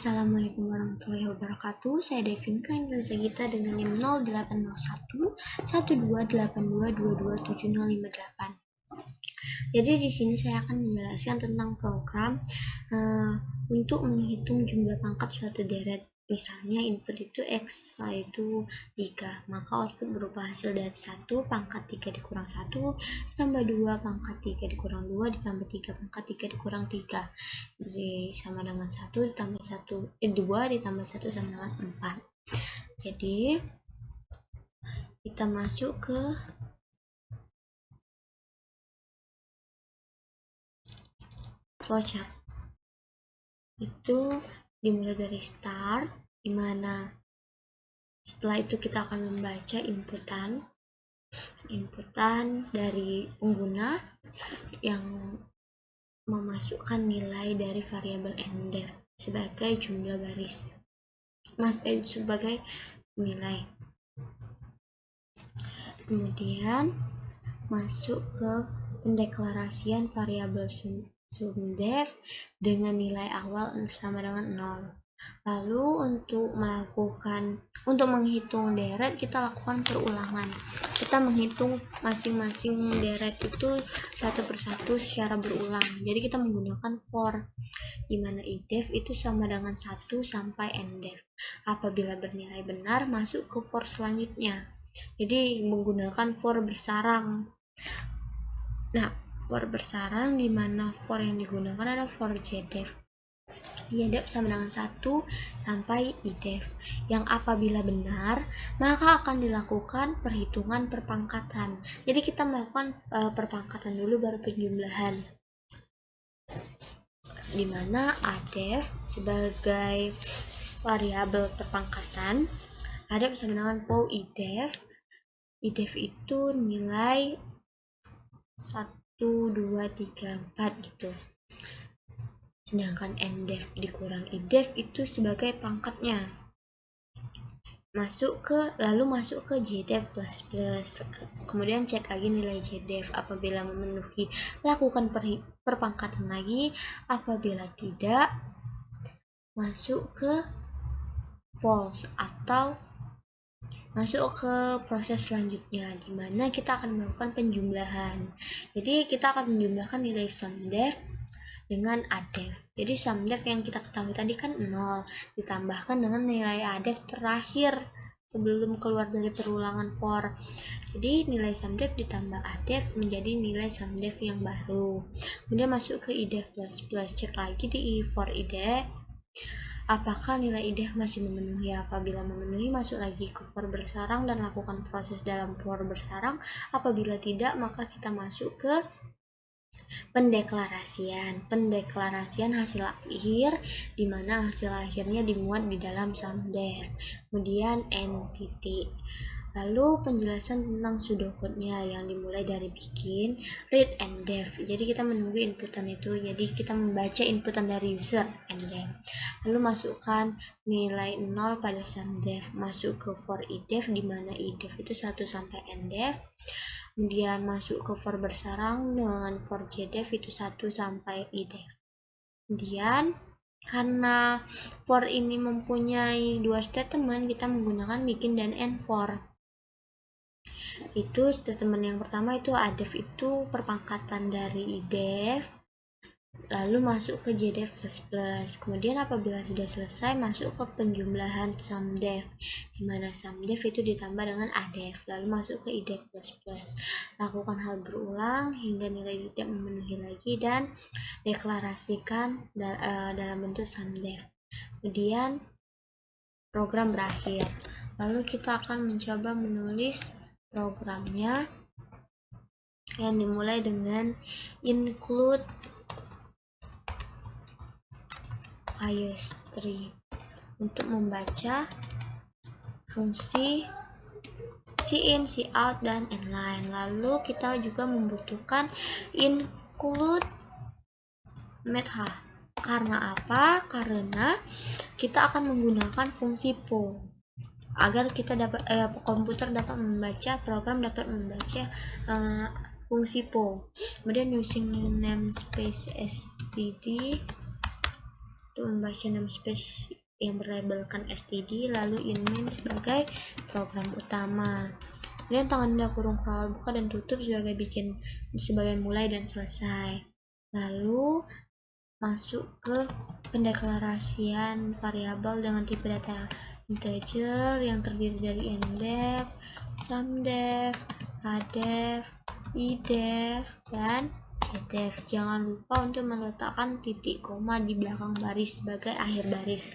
Assalamualaikum warahmatullahi wabarakatuh. Saya Devinka Intansa Gita dengan NIM 0801 12822270558. Jadi di sini saya akan menjelaskan tentang program untuk menghitung jumlah pangkat suatu deret. Misalnya input itu X, yaitu 3, maka output berupa hasil dari 1 pangkat 3 dikurang 1 ditambah 2 pangkat 3 dikurang 2 ditambah 3 pangkat 3 dikurang 3. Jadi sama dengan 1 ditambah 2 ditambah 1 sama dengan 4. Jadi kita masuk ke flowchart. Itu dimulai dari start, dimana setelah itu kita akan membaca inputan dari pengguna yang memasukkan nilai dari variabel ndef sebagai jumlah baris, sebagai nilai. Kemudian masuk ke pendeklarasian variabel sumdef dengan nilai awal sama dengan 0. Lalu untuk menghitung deret kita lakukan perulangan. Kita menghitung masing-masing deret itu satu persatu secara berulang. Jadi kita menggunakan for, di mana idef itu sama dengan 1 sampai ndef. Apabila bernilai benar masuk ke for selanjutnya. Jadi menggunakan for bersarang. Nah, for bersarang di mana for yang digunakan adalah for jdef. Jdef sama dengan 1 sampai idef. Yang apabila benar, maka akan dilakukan perhitungan perpangkatan. Jadi kita melakukan perpangkatan dulu baru penjumlahan. Di mana adef sebagai variabel perpangkatan, adef sama dengan pow idef. Idef itu nilai 1, 2, 3, 4 gitu. Sedangkan ndef dikurang idef itu sebagai pangkatnya. Lalu masuk ke jdef plus. Kemudian cek lagi nilai jdef. Apabila memenuhi, lakukan perpangkatan lagi. Apabila tidak, masuk ke false atau masuk ke proses selanjutnya, di mana kita akan melakukan penjumlahan. Jadi kita akan menjumlahkan nilai sumdef dengan adef. Jadi sumdef yang kita ketahui tadi kan 0, ditambahkan dengan nilai adef terakhir sebelum keluar dari perulangan for. Jadi nilai sumdef ditambah adef menjadi nilai sumdef yang baru. Kemudian masuk ke idef plus. Cek lagi di for idef apakah nilai idef masih memenuhi. Apabila memenuhi, masuk lagi ke for bersarang dan lakukan proses dalam for bersarang. Apabila tidak, maka kita masuk ke pendeklarasian hasil akhir, di mana hasil akhirnya dimuat di dalam sumdef. Kemudian entity. Lalu penjelasan tentang pseudocode-nya yang dimulai dari bikin, read ndef. Jadi kita menunggu inputan itu. Jadi kita membaca inputan dari user ndef. Lalu masukkan nilai 0 pada sumdef. Masuk ke for idef, di mana idef itu 1 sampai ndef. Kemudian masuk ke for bersarang dengan for jdef itu 1 sampai idef. Kemudian karena for ini mempunyai 2 statement, kita menggunakan bikin dan end for. Itu statement yang pertama itu adef itu perpangkatan dari idef, lalu masuk ke jdef plus. Kemudian apabila sudah selesai, masuk ke penjumlahan sumdef, dimana sumdef itu ditambah dengan adef, lalu masuk ke idef plus. Lakukan hal berulang hingga nilai tidak memenuhi lagi dan deklarasikan dalam bentuk sumdef. Kemudian program berakhir. Lalu kita akan mencoba menulis programnya yang dimulai dengan include history untuk membaca fungsi cin, cout, dan inline. Lalu kita juga membutuhkan include method. Karena apa? Karena kita akan menggunakan fungsi pow agar kita dapat program dapat membaca fungsi pow. Kemudian using namespace std untuk membaca namespace yang berlabelkan std, lalu inmain sebagai program utama. Kemudian tanda kurung kawal buka dan tutup sebagai mulai dan selesai. Lalu masuk ke pendeklarasian variabel dengan tipe data integer yang terdiri dari ndef, sumdef, adef, idef, dan cdef. Jangan lupa untuk meletakkan titik koma di belakang baris sebagai akhir baris.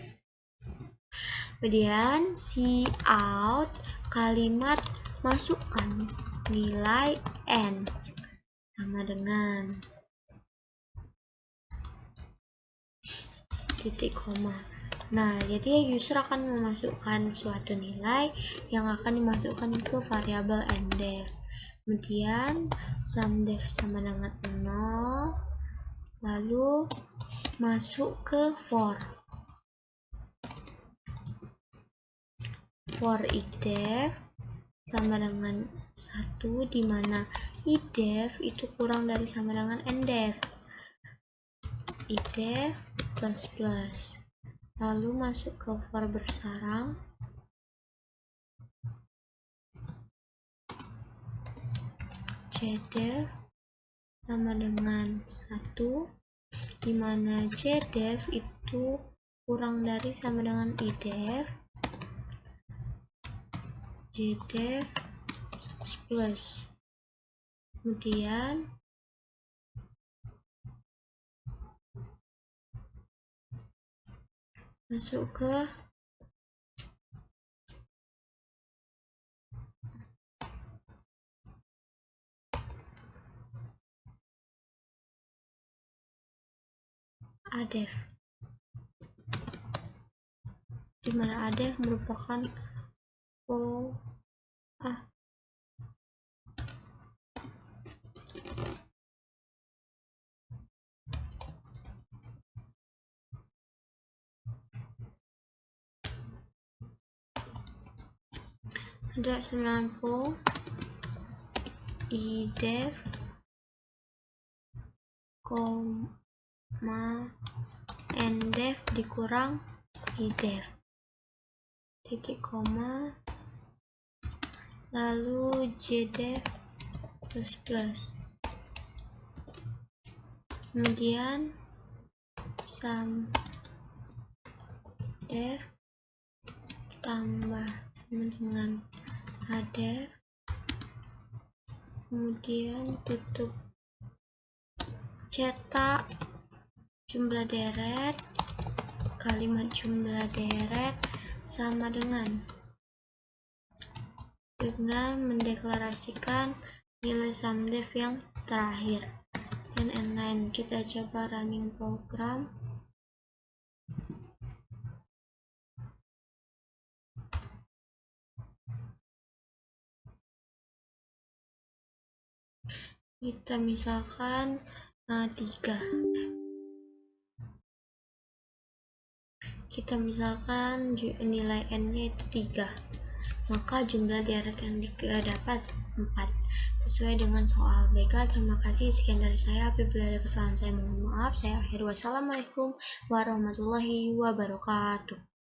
Kemudian cout kalimat masukkan nilai n sama dengan titik koma. Nah, jadi user akan memasukkan suatu nilai yang akan dimasukkan ke variabel ndef. Kemudian sumdef sama dengan 0, lalu masuk ke for idef sama dengan 1, dimana idef itu kurang dari sama dengan ndef. Idef plus, lalu masuk ke for bersarang, cdef sama dengan 1, dimana cdef itu kurang dari sama dengan idef. Cdef plus, kemudian masuk ke adef, dimana adef merupakan ada 90 idef koma ndef dikurang idef, titik koma, lalu cdef plus, kemudian sumdef tambah dengan adef, kemudian tutup, cetak jumlah deret, kalimat jumlah deret sama dengan mendeklarasikan nilai sumdef yang terakhir, dan lain-lain. Kita coba running program. Kita misalkan 3, kita misalkan nilai n-nya itu 3, maka jumlah deret yang dapat 4 sesuai dengan soal. Baiklah, terima kasih, sekian dari saya. Apabila ada kesalahan saya mohon maaf. Saya akhiri, wassalamualaikum warahmatullahi wabarakatuh.